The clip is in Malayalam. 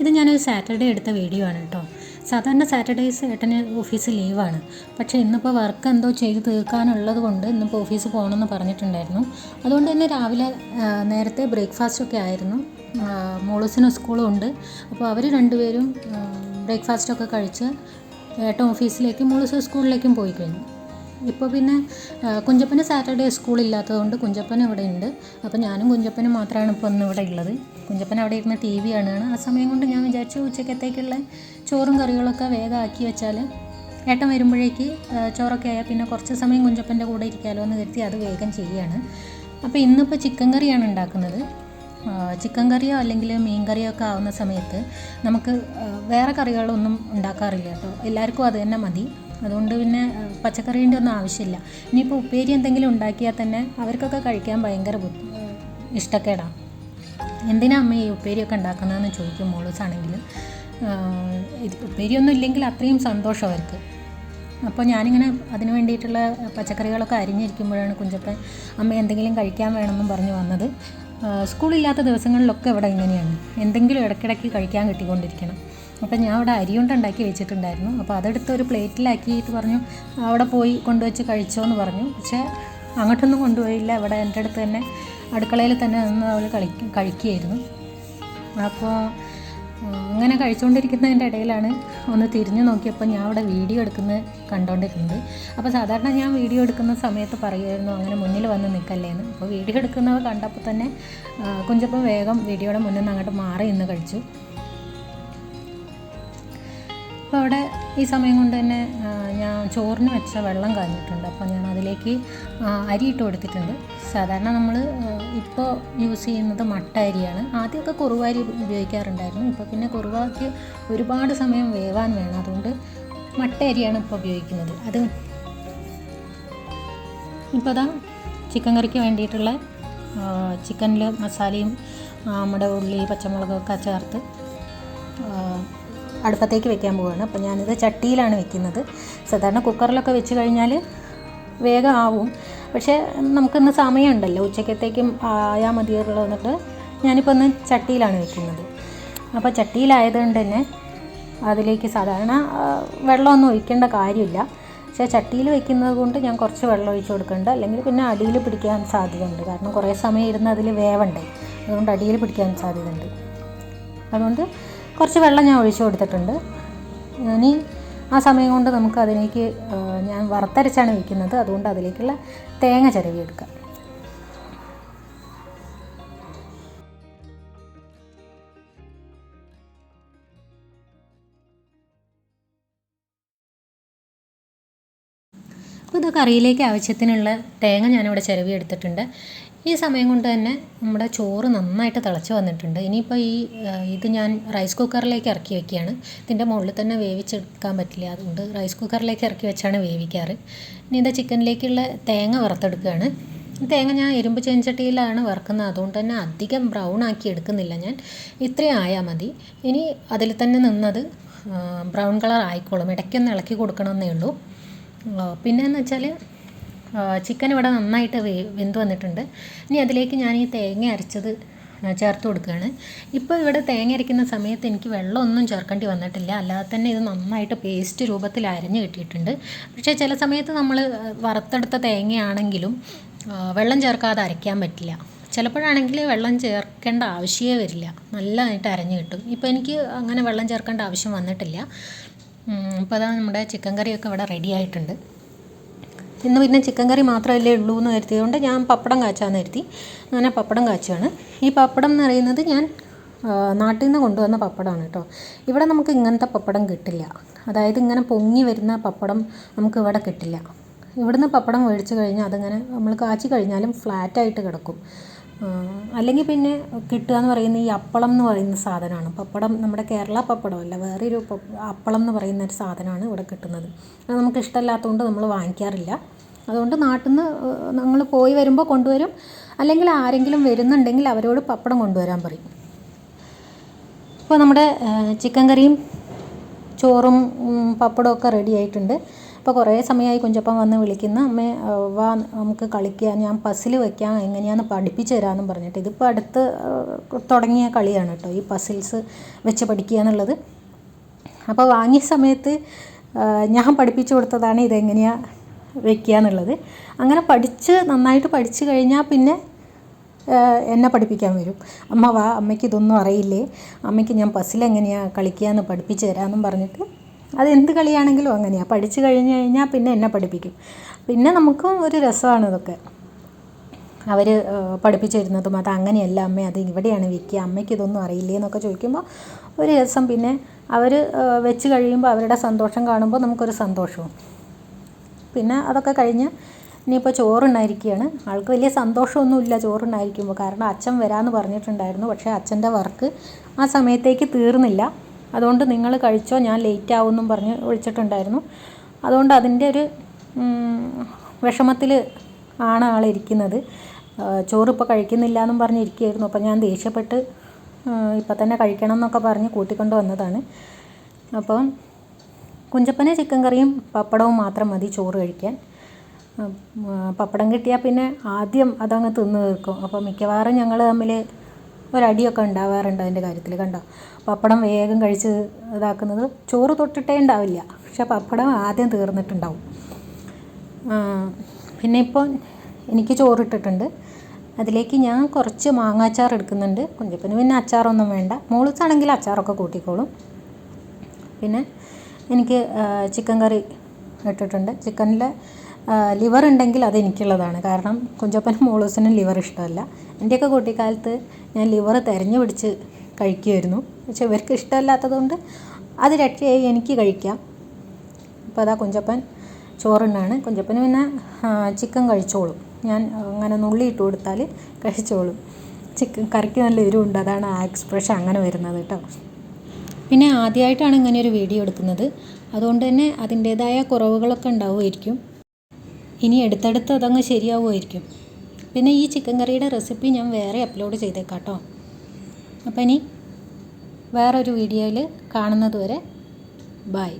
ഇത് ഞാനൊരു സാറ്റർഡേ എടുത്ത വീഡിയോ ആണ് കേട്ടോ. സാധാരണ സാറ്റർഡേയ്സ് ഏട്ടന് ഓഫീസ് ലീവാണ്. പക്ഷേ ഇന്നിപ്പോൾ വർക്ക് എന്തോ ചെയ്ത് തീർക്കാനുള്ളത് കൊണ്ട് ഇന്നിപ്പോൾ ഓഫീസ് പോകണമെന്ന് പറഞ്ഞിട്ടുണ്ടായിരുന്നു. അതുകൊണ്ട് തന്നെ രാവിലെ നേരത്തെ ബ്രേക്ക്ഫാസ്റ്റൊക്കെ ആയിരുന്നു. മോളൂസിന് സ്കൂളും ഉണ്ട്. അപ്പോൾ അവർ രണ്ടുപേരും ബ്രേക്ക്ഫാസ്റ്റൊക്കെ കഴിച്ച് ഏട്ടൻ ഓഫീസിലേക്കും മോളൂസ് സ്കൂളിലേക്കും പോയി കഴിഞ്ഞു. ഇപ്പോൾ പിന്നെ കുഞ്ചപ്പന് സാറ്റർഡേ സ്കൂളില്ലാത്തതുകൊണ്ട് കുഞ്ചപ്പൻ ഇവിടെ ഉണ്ട്. അപ്പോൾ ഞാനും കുഞ്ചപ്പനും മാത്രമാണ് ഇപ്പോൾ ഇന്ന് ഇവിടെ ഉള്ളത്. കുഞ്ചപ്പൻ അവിടെ ഇരുന്ന് ടി വി കാണുകയാണ്. ആ സമയം കൊണ്ട് ഞാൻ വിചാരിച്ചു ഉച്ചക്കത്തേക്കുള്ള ചോറും കറികളൊക്കെ വേഗം ആക്കി വെച്ചാൽ ഏട്ടൻ വരുമ്പോഴേക്ക് ചോറൊക്കെ ആയാൽ പിന്നെ കുറച്ച് സമയം കുഞ്ചപ്പൻ്റെ കൂടെ ഇരിക്കാമല്ലോ എന്ന് കരുതി അത് വേഗം ചെയ്യുകയാണ്. അപ്പോൾ ഇന്നിപ്പോൾ ചിക്കൻ കറിയാണ് ഉണ്ടാക്കുന്നത്. ചിക്കൻ കറിയോ അല്ലെങ്കിൽ മീൻ കറിയോ ഒക്കെ ആവുന്ന സമയത്ത് നമുക്ക് വേറെ കറികളൊന്നും ഉണ്ടാക്കാറില്ല കേട്ടോ. എല്ലാവർക്കും അത് തന്നെ മതി. അതുകൊണ്ട് പിന്നെ പച്ചക്കറീൻ്റെ ഒന്നും ആവശ്യമില്ല. ഇനിയിപ്പോൾ ഉപ്പേരി എന്തെങ്കിലും ഉണ്ടാക്കിയാൽ തന്നെ അവർക്കൊക്കെ കഴിക്കാൻ ഭയങ്കര ഇഷ്ടക്കേടാണ്. എന്തിനാ അമ്മ ഈ ഉപ്പേരിയൊക്കെ ഉണ്ടാക്കുന്നതെന്ന് ചോദിക്കും മോളൂസാണെങ്കിൽ. ഉപ്പേരിയൊന്നും ഇല്ലെങ്കിൽ അത്രയും സന്തോഷം അവർക്ക്. അപ്പോൾ ഞാനിങ്ങനെ അതിന് വേണ്ടിയിട്ടുള്ള പച്ചക്കറികളൊക്കെ അരിഞ്ഞിരിക്കുമ്പോഴാണ് കുഞ്ചപ്പൻ അമ്മ എന്തെങ്കിലും കഴിക്കാൻ വേണമെന്നും പറഞ്ഞു വന്നത്. സ്കൂളില്ലാത്ത ദിവസങ്ങളിലൊക്കെ ഇവിടെ ഇങ്ങനെയാണ്, എന്തെങ്കിലും ഇടയ്ക്കിടയ്ക്ക് കഴിക്കാൻ കിട്ടിക്കൊണ്ടിരിക്കണം. അപ്പം ഞാൻ അവിടെ അരിയുണ്ട ഉണ്ടാക്കി വെച്ചിട്ടുണ്ടായിരുന്നു. അപ്പോൾ അതെടുത്ത് ഒരു പ്ലേറ്റിലാക്കിയിട്ട് പറഞ്ഞു അവിടെ പോയി കൊണ്ടുവച്ച് കഴിച്ചോ എന്ന് പറഞ്ഞു. പക്ഷേ അങ്ങോട്ടൊന്നും കൊണ്ടുപോയില്ല. ഇവിടെ എൻ്റെ അടുത്ത് തന്നെ അടുക്കളയിൽ തന്നെ നിന്ന് അവൾ കഴിക്കുകയായിരുന്നു. അപ്പോൾ അങ്ങനെ കഴിച്ചുകൊണ്ടിരിക്കുന്നതിൻ്റെ ഇടയിലാണ് ഒന്ന് തിരിഞ്ഞു നോക്കിയപ്പോൾ ഞാൻ അവിടെ വീഡിയോ എടുക്കുന്നത് കണ്ടുകൊണ്ടിരുന്നത്. അപ്പോൾ സാധാരണ ഞാൻ വീഡിയോ എടുക്കുന്ന സമയത്ത് പറയുമായിരുന്നു അങ്ങനെ മുന്നിൽ വന്ന് നിൽക്കല്ലേന്ന്. അപ്പോൾ വീഡിയോ എടുക്കുന്നവ കണ്ടപ്പോൾ തന്നെ കുഞ്ചപ്പം വേഗം വീഡിയോയുടെ മുന്നിൽ നിന്ന് അങ്ങോട്ട് മാറി നിന്ന് കഴിച്ചു. അപ്പോൾ അവിടെ ഈ സമയം കൊണ്ട് തന്നെ ഞാൻ ചോറിന് വെച്ച വെള്ളം കാഞ്ഞിട്ടുണ്ട്. അപ്പോൾ ഞാൻ അതിലേക്ക് അരി ഇട്ട് കൊടുത്തിട്ടുണ്ട്. സാധാരണ നമ്മൾ ഇപ്പോൾ യൂസ് ചെയ്യുന്നത് മട്ട അരിയാണ്. ആദ്യമൊക്കെ കുറുവ അരി ഉപയോഗിക്കാറുണ്ടായിരുന്നു. ഇപ്പോൾ പിന്നെ കുറുവയ്ക്ക് ഒരുപാട് സമയം വേവാൻ വേണം. അതുകൊണ്ട് മട്ട അരിയാണ് ഇപ്പോൾ ഉപയോഗിക്കുന്നത്. അത് ഇപ്പോൾ അതാ ചിക്കൻ കറിക്ക് വേണ്ടിയിട്ടുള്ള ചിക്കനിൽ മസാലയും നമ്മുടെ ഉള്ളി പച്ചമുളകൊക്കെ ചേർത്ത് അടുപ്പത്തേക്ക് വെക്കാൻ പോവുകയാണ്. അപ്പോൾ ഞാനിത് ചട്ടിയിലാണ് വെക്കുന്നത്. സാധാരണ കുക്കറിലൊക്കെ വെച്ച് കഴിഞ്ഞാൽ വേഗം ആവും. പക്ഷേ നമുക്കിന്ന് സമയമുണ്ടല്ലോ, ഉച്ചക്കത്തേക്കും ആയാൽ മതിയുള്ളൂ. എന്നിട്ട് ഞാനിപ്പോൾ ഒന്ന് ചട്ടിയിലാണ് വെക്കുന്നത്. അപ്പോൾ ചട്ടിയിലായതുകൊണ്ട് തന്നെ അതിലേക്ക് സാധാരണ വെള്ളമൊന്നും ഒഴിക്കേണ്ട കാര്യമില്ല. പക്ഷേ ചട്ടിയിൽ വെക്കുന്നത് കൊണ്ട് ഞാൻ കുറച്ച് വെള്ളം ഒഴിച്ച് കൊടുക്കേണ്ട, അല്ലെങ്കിൽ പിന്നെ അടിയിൽ പിടിക്കാൻ സാധ്യതയുണ്ട്. കാരണം കുറേ സമയം ഇരുന്ന് അതിൽ വേവണ്ടേ, അതുകൊണ്ട് അടിയിൽ പിടിക്കാൻ സാധ്യതയുണ്ട്. അതുകൊണ്ട് കുറച്ച് വെള്ളം ഞാൻ ഒഴിച്ചു കൊടുത്തിട്ടുണ്ട്. ഇനി ആ സമയം കൊണ്ട് നമുക്ക് അതിലേക്ക് ഞാൻ വറുത്തരച്ചാണ് വയ്ക്കുന്നത്. അതുകൊണ്ട് അതിലേക്കുള്ള തേങ്ങ ചിരവി എടുക്കാം. അപ്പോൾ ഇത് കറിയിലേക്ക് ആവശ്യത്തിനുള്ള തേങ്ങ ഞാനിവിടെ ചിരവി എടുത്തിട്ടുണ്ട്. ഈ സമയം കൊണ്ട് തന്നെ നമ്മുടെ ചോറ് നന്നായിട്ട് തിളച്ച് വന്നിട്ടുണ്ട്. ഇനിയിപ്പോൾ ഇത് ഞാൻ റൈസ് കുക്കറിലേക്ക് ഇറക്കി വയ്ക്കുകയാണ്. ഇതിൻ്റെ മുകളിൽ തന്നെ വേവിച്ചെടുക്കാൻ പറ്റില്ല, അതുകൊണ്ട് റൈസ് കുക്കറിലേക്ക് ഇറക്കി വെച്ചാണ് വേവിക്കാറ്. ഇനി ഇത് ചിക്കനിലേക്കുള്ള തേങ്ങ വറുത്തെടുക്കുകയാണ്. തേങ്ങ ഞാൻ ഇരുമ്പ് ചീനച്ചട്ടിയിലാണ് വറുക്കുന്നത്. അതുകൊണ്ട് തന്നെ അധികം ബ്രൗൺ ആക്കി എടുക്കുന്നില്ല ഞാൻ. ഇത്രയും ആയാൽ മതി. ഇനി അതിൽ തന്നെ നിന്നത് ബ്രൗൺ കളർ ആയിക്കോളും. ഇടയ്ക്കൊന്ന് ഇളക്കി കൊടുക്കണമെന്നേ ഉള്ളൂ. പിന്നെയെന്ന് വെച്ചാൽ ചിക്കൻ ഇവിടെ നന്നായിട്ട് വെന്ത് വന്നിട്ടുണ്ട്. ഇനി അതിലേക്ക് ഞാൻ ഈ തേങ്ങ അരച്ചത് ചേർത്ത് കൊടുക്കുകയാണ്. ഇപ്പോൾ ഇവിടെ തേങ്ങ അരയ്ക്കുന്ന സമയത്ത് എനിക്ക് വെള്ളമൊന്നും ചേർക്കേണ്ടി വന്നിട്ടില്ല. അല്ലാതെ തന്നെ ഇത് നന്നായിട്ട് പേസ്റ്റ് രൂപത്തിൽ അരഞ്ഞ് കിട്ടിയിട്ടുണ്ട്. പക്ഷേ ചില സമയത്ത് നമ്മൾ വറുത്തെടുത്ത തേങ്ങയാണെങ്കിലും വെള്ളം ചേർക്കാതെ അരയ്ക്കാൻ പറ്റില്ല. ചിലപ്പോഴാണെങ്കിൽ വെള്ളം ചേർക്കേണ്ട ആവശ്യമേ വരില്ല, നല്ലതായിട്ട് അരഞ്ഞ് കിട്ടും. ഇപ്പോൾ എനിക്ക് അങ്ങനെ വെള്ളം ചേർക്കേണ്ട ആവശ്യം വന്നിട്ടില്ല. ഇപ്പോൾ അതാ നമ്മുടെ ചിക്കൻ കറിയൊക്കെ ഇവിടെ റെഡി ആയിട്ടുണ്ട്. ഇന്ന് പിന്നെ ചിക്കൻ കറി മാത്രമല്ലേ ഉള്ളൂ എന്ന് കരുതിയതുകൊണ്ട് ഞാൻ പപ്പടം കാച്ചാന്ന് കരുതി. അങ്ങനെ പപ്പടം കാച്ചുകയാണ്. ഈ പപ്പടം എന്ന് പറയുന്നത് ഞാൻ നാട്ടിൽ നിന്ന് കൊണ്ടുവന്ന പപ്പടമാണ് കേട്ടോ. ഇവിടെ നമുക്ക് ഇങ്ങനത്തെ പപ്പടം കിട്ടില്ല. അതായത് ഇങ്ങനെ പൊങ്ങി വരുന്ന പപ്പടം നമുക്ക് ഇവിടെ കിട്ടില്ല. ഇവിടുന്ന് പപ്പടം മേടിച്ച് കഴിഞ്ഞാൽ അതിങ്ങനെ നമ്മൾ കാച്ചി കഴിഞ്ഞാലും ഫ്ലാറ്റായിട്ട് കിടക്കും. അല്ലെങ്കിൽ പിന്നെ കിട്ടുക എന്ന് പറയുന്ന ഈ അപ്പളം എന്ന് പറയുന്ന സാധനമാണ്. പപ്പടം നമ്മുടെ കേരള പപ്പടമല്ല, വേറൊരു അപ്പളം എന്ന് പറയുന്ന ഒരു സാധനമാണ് ഇവിടെ കിട്ടുന്നത്. അത് നമുക്ക് ഇഷ്ടമല്ലാത്തതുകൊണ്ട് നമ്മൾ വാങ്ങിക്കാറില്ല. അതുകൊണ്ട് നാട്ടിൽ നിന്ന് നമ്മൾ പോയി വരുമ്പോൾ കൊണ്ടുവരും, അല്ലെങ്കിൽ ആരെങ്കിലും വരുന്നുണ്ടെങ്കിൽ അവരോട് പപ്പടം കൊണ്ടുവരാൻ പറയും. ഇപ്പോൾ നമ്മുടെ ചിക്കൻ കറിയും ചോറും പപ്പടമൊക്കെ റെഡി ആയിട്ടുണ്ട്. അപ്പോൾ കുറേ സമയമായി കുഞ്ചപ്പൻ വന്ന് വിളിക്കുന്ന അമ്മേ വാ നമുക്ക് കളിക്കാം, ഞാൻ പസിൽ വെക്കാം, എങ്ങനെയാണെന്ന് പഠിപ്പിച്ച് തരാമെന്നും പറഞ്ഞിട്ട്. ഇതിപ്പോൾ അടുത്ത് തുടങ്ങിയ കളിയാണ് കേട്ടോ ഈ പസിൽസ് വെച്ച് പഠിക്കുക എന്നുള്ളത്. അപ്പോൾ വാങ്ങിയ സമയത്ത് ഞാൻ പഠിപ്പിച്ചു കൊടുത്തതാണ് ഇതെങ്ങനെയാണ് വെക്കുക എന്നുള്ളത്. അങ്ങനെ നന്നായിട്ട് പഠിച്ചു കഴിഞ്ഞാൽ പിന്നെ എന്നെ പഠിപ്പിക്കാൻ വരും. അമ്മ വാ, അമ്മയ്ക്ക് ഇതൊന്നും അറിയില്ലേ, അമ്മയ്ക്ക് ഞാൻ പസിൽ എങ്ങനെയാണ് കളിക്കുകയെന്ന് പഠിപ്പിച്ച് തരാമെന്നും പറഞ്ഞിട്ട്. അതെന്ത് കളിയാണെങ്കിലും അങ്ങനെയാണ്, പഠിച്ചു കഴിഞ്ഞ് കഴിഞ്ഞാൽ പിന്നെ എന്നെ പഠിപ്പിക്കും. പിന്നെ നമുക്കും ഒരു രസമാണ് ഇതൊക്കെ അവർ പഠിപ്പിച്ചു തരുന്നതും. അത് അങ്ങനെയല്ല അമ്മ, അത് ഇവിടെയാണ് വെക്കുക, അമ്മയ്ക്ക് ഇതൊന്നും അറിയില്ലേ എന്നൊക്കെ ചോദിക്കുമ്പോൾ ഒരു രസം. പിന്നെ അവർ വെച്ച് കഴിയുമ്പോൾ അവരുടെ സന്തോഷം കാണുമ്പോൾ നമുക്കൊരു സന്തോഷവും. പിന്നെ അതൊക്കെ കഴിഞ്ഞ് ഇനിയിപ്പോൾ ചോറുണ്ടായിരിക്കുകയാണ്. ആൾക്ക് വലിയ സന്തോഷമൊന്നുമില്ല ചോറുണ്ടായിരിക്കുമ്പോൾ, കാരണം അച്ഛൻ വരാമെന്ന് പറഞ്ഞിട്ടുണ്ടായിരുന്നു. പക്ഷേ അച്ഛൻ്റെ വർക്ക് ആ സമയത്തേക്ക് തീർന്നില്ല. അതുകൊണ്ട് നിങ്ങൾ കഴിച്ചോ, ഞാൻ ലേറ്റ് ആവുമെന്നും പറഞ്ഞ് വിളിച്ചിട്ടുണ്ടായിരുന്നു. അതുകൊണ്ട് അതിൻ്റെ ഒരു വിഷമത്തിൽ ആണ് ആളിരിക്കുന്നത്. ചോറ് ഇപ്പോൾ കഴിക്കുന്നില്ല എന്നും പറഞ്ഞിരിക്കുകയായിരുന്നു. അപ്പോൾ ഞാൻ ദേഷ്യപ്പെട്ട് ഇപ്പം തന്നെ കഴിക്കണം എന്നൊക്കെ പറഞ്ഞ് കൂട്ടിക്കൊണ്ട് വന്നതാണ്. അപ്പം കുഞ്ചപ്പന് ചിക്കൻ കറിയും പപ്പടവും മാത്രം മതി ചോറ് കഴിക്കാൻ. പപ്പടം കിട്ടിയാൽ പിന്നെ ആദ്യം അതങ്ങ് തിന്ന് തീർക്കും. അപ്പോൾ മിക്കവാറും ഞങ്ങൾ തമ്മിൽ ഒരടിയൊക്കെ ഉണ്ടാവാറുണ്ട് അതിൻ്റെ കാര്യത്തിൽ. കണ്ടോ, പപ്പടം വേഗം കഴിച്ച് ഇതാക്കുന്നത്. ചോറ് തൊട്ടിട്ടേ ഉണ്ടാവില്ല, പക്ഷെ പപ്പടം ആദ്യം തീർന്നിട്ടുണ്ടാവും. പിന്നെ ഇപ്പോൾ എനിക്ക് ചോറിട്ടിട്ടുണ്ട്. അതിലേക്ക് ഞാൻ കുറച്ച് മാങ്ങാച്ചാർ എടുക്കുന്നുണ്ട്. കുഞ്ചപ്പന് പിന്നെ അച്ചാറൊന്നും വേണ്ട, മോളിച്ചാണെങ്കിൽ അച്ചാറൊക്കെ കൂട്ടിക്കോളും. പിന്നെ എനിക്ക് ചിക്കൻ കറി ഇട്ടിട്ടുണ്ട്. ചിക്കനിൽ ലിവർ ഉണ്ടെങ്കിൽ അത് എനിക്കുള്ളതാണ്, കാരണം കുഞ്ചപ്പനും മോളൂസിനും ലിവർ ഇഷ്ടമല്ല. എൻ്റെയൊക്കെ കുട്ടിക്കാലത്ത് ഞാൻ ലിവർ തിരഞ്ഞു പിടിച്ച് കഴിക്കുമായിരുന്നു. പക്ഷെ ഇവർക്ക് ഇഷ്ടമല്ലാത്തതുകൊണ്ട് അത് രക്ഷയായി എനിക്ക് കഴിക്കാം. അപ്പോൾ അതാ കുഞ്ചപ്പൻ ചോറുണ്ണാണ്. കുഞ്ചപ്പന് പിന്നെ ചിക്കൻ കഴിച്ചോളും, ഞാൻ അങ്ങനെ നുള്ളിയിട്ട് കൊടുത്താൽ കഴിച്ചോളും. ചിക്കൻ കറിക്ക് നല്ല എരിവുണ്ട്, അതാണ് ആ എക്സ്പ്രഷൻ അങ്ങനെ വരുന്നത് കേട്ടോ. പിന്നെ ആദ്യമായിട്ടാണ് ഇങ്ങനെ ഒരു വീഡിയോ എടുക്കുന്നത്, അതുകൊണ്ട് തന്നെ അതിൻ്റേതായ കുറവുകളൊക്കെ ഉണ്ടാവുമായിരിക്കും. ഇനി അടുത്തടുത്ത് അതങ്ങ് ശരിയാവുമായിരിക്കും. പിന്നെ ഈ ചിക്കൻ കറിയുടെ റെസിപ്പി ഞാൻ വേറെ അപ്ലോഡ് ചെയ്തേക്കാം കേട്ടോ. അപ്പോൾ ഇനി വേറൊരു വീഡിയോയിൽ കാണുന്നത് വരെ ബൈ.